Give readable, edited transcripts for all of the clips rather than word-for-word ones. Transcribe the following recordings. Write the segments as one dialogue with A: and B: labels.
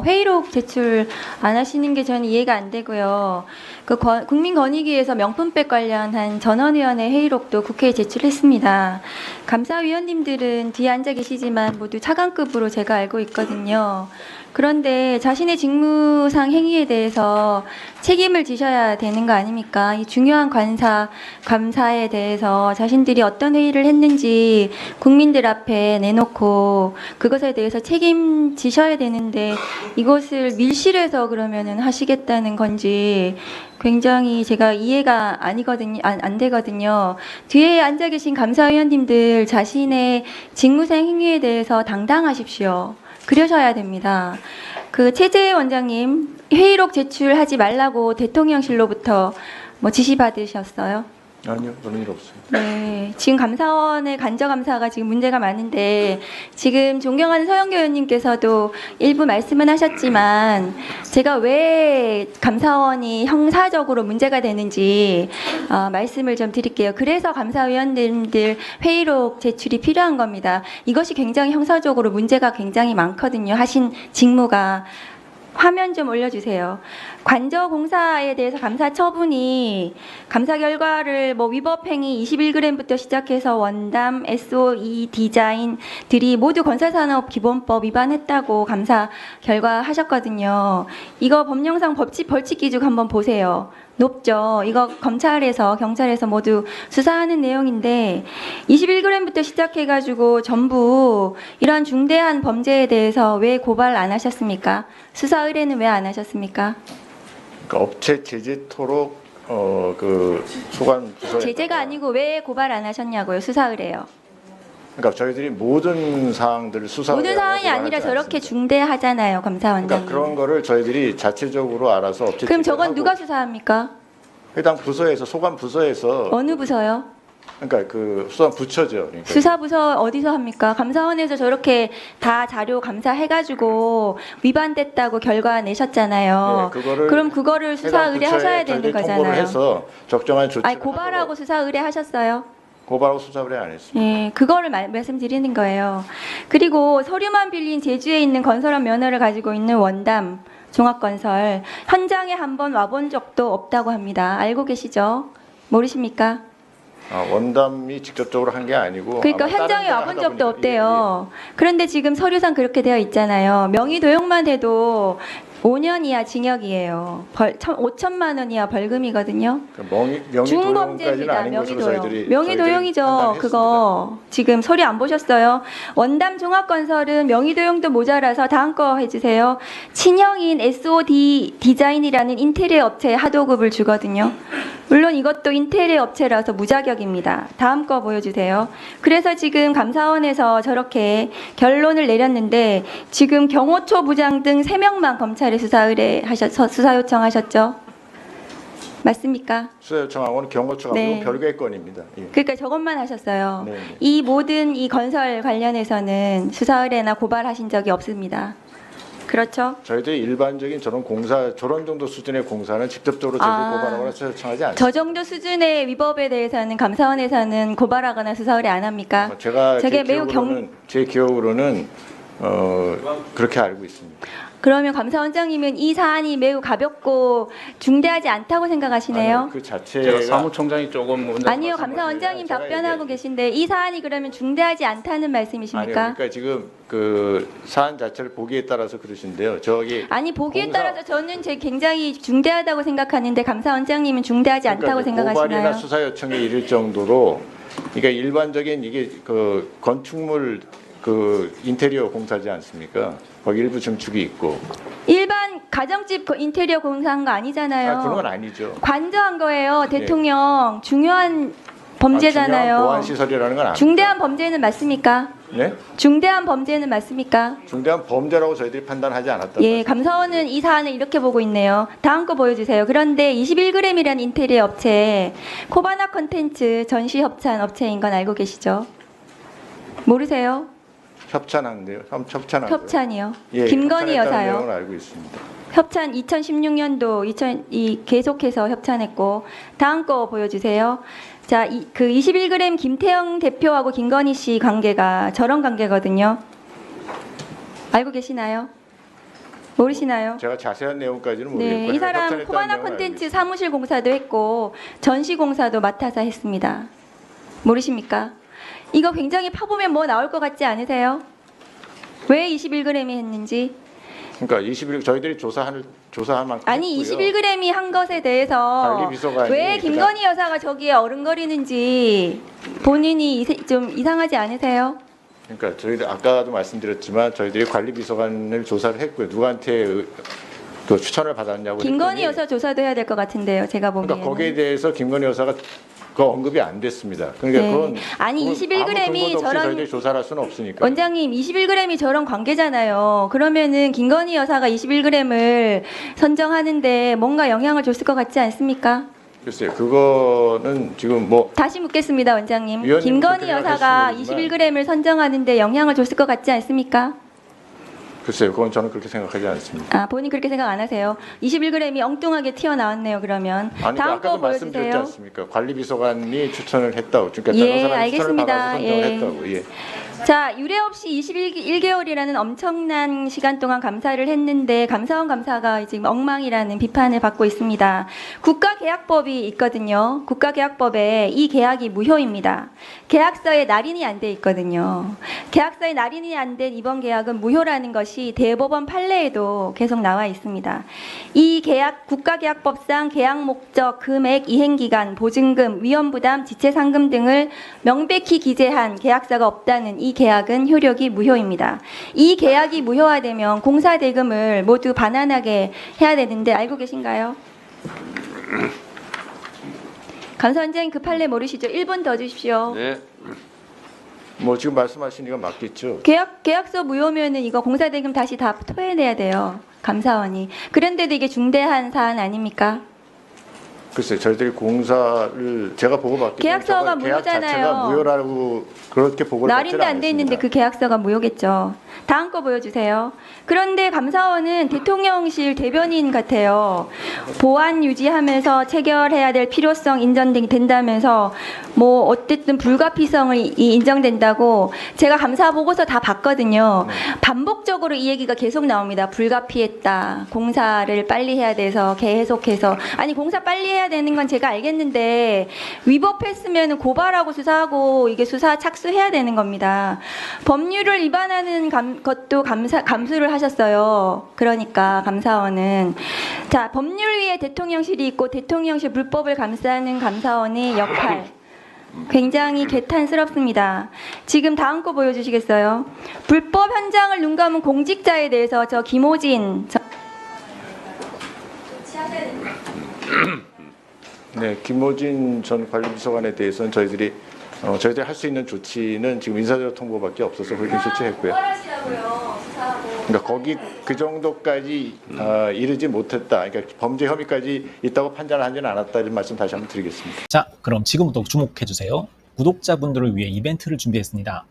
A: 회의록 제출 안 하시는 게 저는 이해가 안 되고요. 국민권익위에서 명품백 관련한 전원위원회 회의록도 국회에 제출했습니다. 감사위원님들은 뒤에 앉아 계시지만 모두 차관급으로 제가 알고 있거든요. 그런데 자신의 직무상 행위에 대해서 책임을 지셔야 되는 거 아닙니까? 이 중요한 감사에 대해서 자신들이 어떤 회의를 했는지 국민들 앞에 내놓고 그것에 대해서 책임지셔야 되는데 이것을 밀실에서 그러면은 하시겠다는 건지 굉장히 제가 이해가 안 되거든요. 뒤에 앉아 계신 감사위원님들 자신의 직무상 행위에 대해서 당당하십시오. 그러셔야 됩니다. 그 최재 원장님 회의록 제출하지 말라고 대통령실로부터 뭐 지시 받으셨어요?
B: 아니요, 그런 일 없어요.
A: 네, 지금 감사원의 간접감사가 지금 문제가 많은데 지금 존경하는 서영교 의원님께서도 일부 말씀은 하셨지만 제가 왜 감사원이 형사적으로 문제가 되는지 말씀을 좀 드릴게요. 그래서 감사위원님들 회의록 제출이 필요한 겁니다. 이것이 굉장히 형사적으로 문제가 굉장히 많거든요. 하신 직무가. 화면 좀 올려주세요. 관저공사에 대해서 감사 처분이 감사 결과를 뭐 위법 행위 21g부터 시작해서 원담, SOE 디자인들이 모두 건설산업기본법 위반했다고 감사 결과 하셨거든요. 이거 법령상 벌칙 기준 한번 보세요. 높죠. 이거 검찰에서 경찰에서 모두 수사하는 내용인데 21g부터 시작해가지고 전부 이런 중대한 범죄에 대해서 왜 고발 안 하셨습니까? 수사 의뢰는 왜 안 하셨습니까?
B: 그러니까 업체 제재토록 그 소관 부서에
A: 제재가 아니고 왜 고발 안 하셨냐고요? 수사 의뢰요.
B: 그러니까 저희들이 모든 사항들을 수사
A: 모든 사항이 아니라 저렇게 중대하잖아요, 검사원장님.
B: 그러니까 그런 거를 저희들이 자체적으로 알아서 업체
A: 그럼 저건
B: 제재를
A: 누가
B: 하고
A: 수사합니까?
B: 해당 부서에서 소관 부서에서
A: 어느 부서요?
B: 그러니까 그 수사 부처죠. 그러니까
A: 수사부서 어디서 합니까? 감사원에서 저렇게 다 자료 감사해가지고 위반됐다고 결과 내셨잖아요.
B: 네, 그거를
A: 그럼 그거를 수사
B: 해당
A: 의뢰하셔야
B: 부처에
A: 되는
B: 저희들이 통보를
A: 거잖아요.
B: 해서 적정한 조치를
A: 아니 고발하고 수사 의뢰하셨어요?
B: 고발하고 수사 의뢰 안 했습니다.
A: 예, 그거를 말씀드리는 거예요. 그리고 서류만 빌린 제주에 있는 건설업 면허를 가지고 있는 원담 종합건설 현장에 한번 와본 적도 없다고 합니다. 알고 계시죠? 모르십니까?
B: 원담이 직접적으로 한 게 아니고
A: 그러니까
B: 아마
A: 현장에
B: 다른
A: 와본
B: 데를
A: 적도
B: 하다
A: 없대요. 그런데 지금 서류상 그렇게 되어 있잖아요. 명의 도용만 해도 5년 이하 징역이에요. 5천만 원 이하 벌금이거든요.
B: 명의 도용까지는
A: 중범죄입니다.
B: 아닌 것으로 저희들이
A: 명의도용이죠.
B: 판단했습니다.
A: 그거 지금 서류 안 보셨어요? 원담 종합건설은 명의도용도 모자라서 다음 거 해주세요. 친형인 SOD 디자인이라는 인테리어 업체에 하도급을 주거든요. 물론 이것도 인테리어 업체라서 무자격입니다. 다음 거 보여주세요. 그래서 지금 감사원에서 저렇게 결론을 내렸는데 지금 경호처 부장 등 3명만 검찰에 수사 요청하셨죠? 맞습니까?
B: 수사 요청하고는 경호처가
A: 네.
B: 별개의 건입니다. 예.
A: 그러니까 저것만 하셨어요.
B: 네.
A: 이 모든 이 건설 관련해서는 수사 의뢰나 고발하신 적이 없습니다. 그렇죠?
B: 저희들이 일반적인 저런 정도 수준의 공사는 직접적으로 저희들이 고발하거나 수사 요청하지 않습니다.
A: 저 정도 수준의 위법에 대해서는 감사원에서는 고발하거나 수사 의뢰 안 합니까?
B: 제가
A: 저게 매우
B: 제 기억으로는 그렇게 알고 있습니다.
A: 그러면 감사원장님은 이 사안이 매우 가볍고 중대하지 않다고 생각하시네요?
B: 아니요, 그
C: 제가
B: 자체가
C: 사무총장이 조금
A: 아니요, 감사원장님
B: 제가
A: 답변하고
B: 얘기할게요.
A: 계신데 이 사안이 그러면 중대하지 않다는 말씀이십니까?
B: 아니요, 그러니까 지금 그 사안 자체를 보기에 따라서 그러신데요.
A: 아니 보기에
B: 공사-
A: 따라서 저는 굉장히 중대하다고 생각하는데 감사원장님은 중대하지 않다고
B: 그러니까
A: 생각하시나요?
B: 고발이나 수사 요청에 이를 정도로 그러니까 일반적인 이게 그 건축물 그 인테리어 공사지 않습니까? 거기 일부 증축이 있고.
A: 일반 가정집 인테리어 공사한 거 아니잖아요.
B: 그런 건 아니죠.
A: 관저한 거예요. 대통령 중요한 범죄잖아요.
B: 중요한 보안 시설이라는 건 아닙니다.
A: 중대한 범죄는 맞습니까?
B: 네?
A: 중대한 범죄는 맞습니까?
B: 중대한 범죄라고 저희들이 판단하지 않았다.
A: 예, 감사원은 이 사안을 이렇게 보고 있네요. 다음 거 보여주세요. 그런데 21g이라는 인테리어 업체, 코바나 컨텐츠 전시 협찬 업체인 건 알고 계시죠? 모르세요?
B: 협찬한데요. 협찬한
A: 협찬이요.
B: 예,
A: 김건희
B: 협찬했다는
A: 여사요.
B: 내용을 알고 있습니다.
A: 협찬 2016년도 계속해서 협찬했고 다음 거 보여주세요. 자, 그 21g 김태형 대표하고 김건희 씨 관계가 저런 관계거든요. 알고 계시나요? 모르시나요?
B: 제가 자세한 내용까지는 모르겠고
A: 네, 이 사람
B: 협찬했다는
A: 코바나
B: 내용은
A: 콘텐츠
B: 알겠습니다.
A: 사무실 공사도 했고 전시 공사도 맡아서 했습니다. 모르십니까? 이거 굉장히 파보면 뭐 나올 것 같지 않으세요? 왜 21g이 했는지?
B: 그러니까 21 저희들이 조사한 만큼
A: 아니
B: 했고요.
A: 21g이 한 것에 대해서
B: 관리비서관이
A: 왜 김건희 여사가 저기에 어른거리는지 본인이 좀 이상하지 않으세요?
B: 그러니까 저희들 아까도 말씀드렸지만 저희들이 관리비서관을 조사를 했고요. 누구한테 그 추천을 받았냐고
A: 김건희
B: 했더니
A: 여사 조사도 해야 될 것 같은데요. 제가 보기에는.
B: 그러니까 거기에 대해서 김건희 여사가 그 언급이 안 됐습니다. 그러니까
A: 네.
B: 그건
A: 아니,
B: 그건
A: 21g 이
B: 아무 근거도 없이
A: 저런-
B: 저희들이 조사를 할 수는 없으니까.
A: 원장님 21g이 저런 관계잖아요. 그러면은 김건희 여사가 21g을 선정하는데 뭔가 영향을 줬을 것 같지 않습니까?
B: 글쎄요, 그거는 지금 뭐
A: 다시 묻겠습니다, 원장님.
B: 위원님
A: 김건희
B: 그렇게
A: 여사가
B: 생각하시는
A: 21g을 선정하는데 영향을 줬을 것 같지 않습니까?
B: 글쎄요, 그건 저는 그렇게 생각하지 않습니다.
A: 아, 본인 그렇게 생각 안 하세요. 21g이 엉뚱하게 튀어나왔네요, 그러면.
B: 아니
A: 다음
B: 아까도
A: 거
B: 말씀드렸지
A: 보여주세요.
B: 않습니까? 관리비서관이 추천을 했다고. 그러니까
A: 예,
B: 다른 사람이
A: 알겠습니다.
B: 추천을 받아서 선정을
A: 예.
B: 했다고. 예.
A: 자, 유례 없이 21개월이라는 엄청난 시간 동안 감사를 했는데 감사원 감사가 지금 엉망이라는 비판을 받고 있습니다. 국가계약법이 있거든요. 국가계약법에 이 계약이 무효입니다. 계약서에 날인이 안 돼 있거든요. 계약서에 날인이 안 된 이번 계약은 무효라는 것이 대법원 판례에도 계속 나와 있습니다. 이 계약 국가계약법상 계약 목적, 금액, 이행기간, 보증금, 위험부담, 지체상금 등을 명백히 기재한 계약서가 없다는 이 계약은 효력이 무효입니다. 이 계약이 무효화되면 공사 대금을 모두 반환하게 해야 되는데 알고 계신가요? 감사원장님 그 판례 모르시죠? 1분 더 주십시오.
C: 네.
B: 뭐 지금 말씀하신 이거 맞겠죠?
A: 계약서 무효면은 이거 공사 대금 다시 다 토해내야 돼요. 감사원이. 그런데도 이게 중대한 사안 아닙니까?
B: 글쎄, 저희들이 공사를 제가 보고받기
A: 계약서가
B: 계약 자체가
A: 무효잖아요.
B: 무효라고 그렇게 보고를 받지
A: 날인도 안 돼 있는데 그 계약서가 무효겠죠. 다음 거 보여주세요. 그런데 감사원은 대통령실 대변인 같아요. 보안 유지하면서 체결해야 될 필요성 인정된다면서 뭐 어쨌든 불가피성을 인정된다고 제가 감사 보고서 다 봤거든요. 반복적으로 이 얘기가 계속 나옵니다. 불가피했다. 공사를 빨리 해야 돼서 계속해서 아니 공사 빨리 해야 되는 건 제가 알겠는데 위법했으면 고발하고 수사하고 이게 수사 착수해야 되는 겁니다. 법률을 위반하는 것도 감수를 하셨어요. 그러니까 감사원은 자 법률위에 대통령실이 있고 대통령실 불법을 감싸는 감사원의 역할 굉장히 개탄스럽습니다. 지금 다음 거 보여주시겠어요? 불법 현장을 눈 감은 공직자에 대해서 저 김호진
B: 네, 김호진 전 관리비서관에 대해서는 저희들이 할 수 있는 조치는 지금 인사적 통보밖에 없어서 그렇게 조치했고요. 그러니까 거기 그 정도까지 이르지 못했다. 그러니까 범죄 혐의까지 있다고 판단하지는 않았다. 이런 말씀 다시 한번 드리겠습니다.
D: 자, 그럼 지금부터 주목해주세요. 구독자분들을 위해 이벤트를 준비했습니다.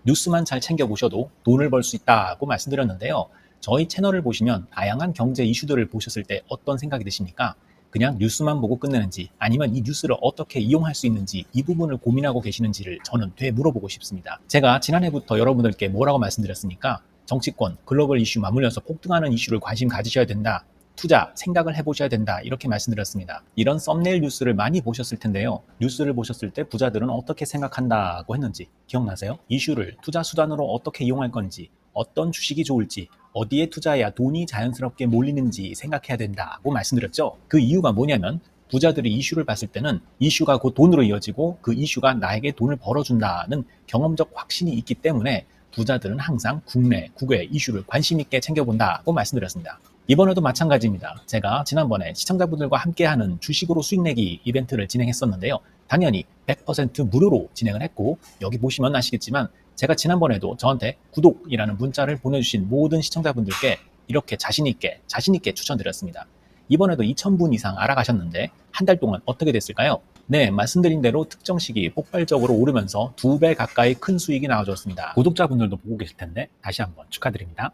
D: 뉴스만 잘 챙겨보셔도 돈을 벌 수 있다고 말씀드렸는데요. 저희 채널을 보시면 다양한 경제 이슈들을 보셨을 때 어떤 생각이 드십니까? 그냥 뉴스만 보고 끝내는지 아니면 이 뉴스를 어떻게 이용할 수 있는지 이 부분을 고민하고 계시는지를 저는 되물어보고 싶습니다. 제가 지난해부터 여러분들께 뭐라고 말씀드렸습니까? 정치권, 글로벌 이슈 맞물려서 폭등하는 이슈를 관심 가지셔야 된다. 투자, 생각을 해보셔야 된다. 이렇게 말씀드렸습니다. 이런 썸네일 뉴스를 많이 보셨을 텐데요. 뉴스를 보셨을 때 부자들은 어떻게 생각한다고 했는지 기억나세요? 이슈를 투자 수단으로 어떻게 이용할 건지, 어떤 주식이 좋을지, 어디에 투자해야 돈이 자연스럽게 몰리는지 생각해야 된다고 말씀드렸죠. 그 이유가 뭐냐면 부자들이 이슈를 봤을 때는 이슈가 곧 돈으로 이어지고 그 이슈가 나에게 돈을 벌어준다는 경험적 확신이 있기 때문에 부자들은 항상 국내, 국외 이슈를 관심 있게 챙겨본다고 말씀드렸습니다. 이번에도 마찬가지입니다. 제가 지난번에 시청자분들과 함께하는 주식으로 수익 내기 이벤트를 진행했었는데요. 당연히 100% 무료로 진행을 했고 여기 보시면 아시겠지만 제가 지난번에도 저한테 구독이라는 문자를 보내주신 모든 시청자분들께 이렇게 자신있게 추천드렸습니다. 이번에도 2,000분 이상 알아가셨는데 한 달 동안 어떻게 됐을까요? 네, 말씀드린 대로 특정 시기 폭발적으로 오르면서 2배 가까이 큰 수익이 나와줬습니다. 구독자분들도 보고 계실 텐데 다시 한번 축하드립니다.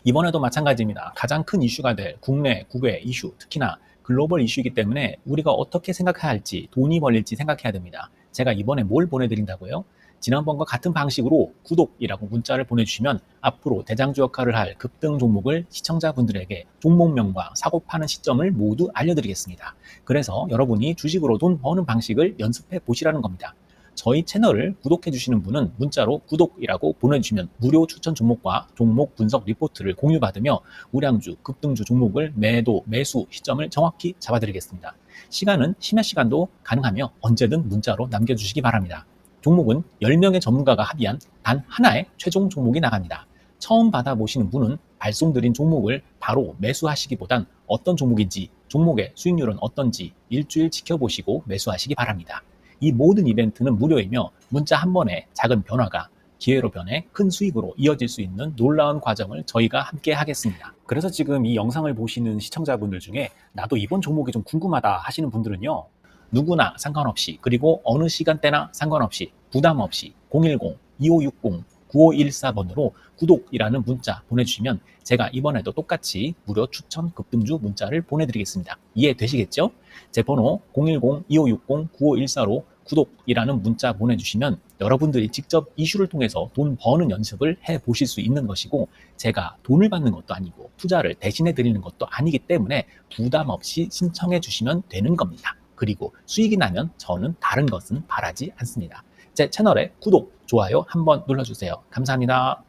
D: 이번에도 마찬가지입니다. 가장 큰 이슈가 될 국내, 국외 이슈, 특히나 글로벌 이슈이기 때문에 우리가 어떻게 생각해야 할지, 돈이 벌릴지 생각해야 됩니다. 제가 이번에 뭘 보내드린다고요? 지난번과 같은 방식으로 구독이라고 문자를 보내주시면 앞으로 대장주 역할을 할 급등 종목을 시청자분들에게 종목명과 사고 파는 시점을 모두 알려드리겠습니다. 그래서 여러분이 주식으로 돈 버는 방식을 연습해 보시라는 겁니다. 저희 채널을 구독해 주시는 분은 문자로 구독이라고 보내주시면 무료 추천 종목과 종목 분석 리포트를 공유받으며 우량주, 급등주 종목을 매도, 매수 시점을 정확히 잡아드리겠습니다. 시간은 심야 시간도 가능하며 언제든 문자로 남겨주시기 바랍니다. 종목은 10명의 전문가가 합의한 단 하나의 최종 종목이 나갑니다. 처음 받아보시는 분은 발송드린 종목을 바로 매수하시기보단 어떤 종목인지, 종목의 수익률은 어떤지 일주일 지켜보시고 매수하시기 바랍니다. 이 모든 이벤트는 무료이며 문자 한 번에 작은 변화가 기회로 변해 큰 수익으로 이어질 수 있는 놀라운 과정을 저희가 함께 하겠습니다. 그래서 지금 이 영상을 보시는 시청자분들 중에 나도 이번 종목이 좀 궁금하다 하시는 분들은요. 누구나 상관없이 그리고 어느 시간대나 상관없이 부담 없이 010-2560-9514번으로 구독이라는 문자 보내주시면 제가 이번에도 똑같이 무료 추천 급등주 문자를 보내드리겠습니다. 이해되시겠죠? 제 번호 010-2560-9514로 구독이라는 문자 보내주시면 여러분들이 직접 이슈를 통해서 돈 버는 연습을 해보실 수 있는 것이고 제가 돈을 받는 것도 아니고 투자를 대신해 드리는 것도 아니기 때문에 부담 없이 신청해 주시면 되는 겁니다. 그리고 수익이 나면 저는 다른 것은 바라지 않습니다. 제 채널에 구독, 좋아요 한번 눌러주세요. 감사합니다.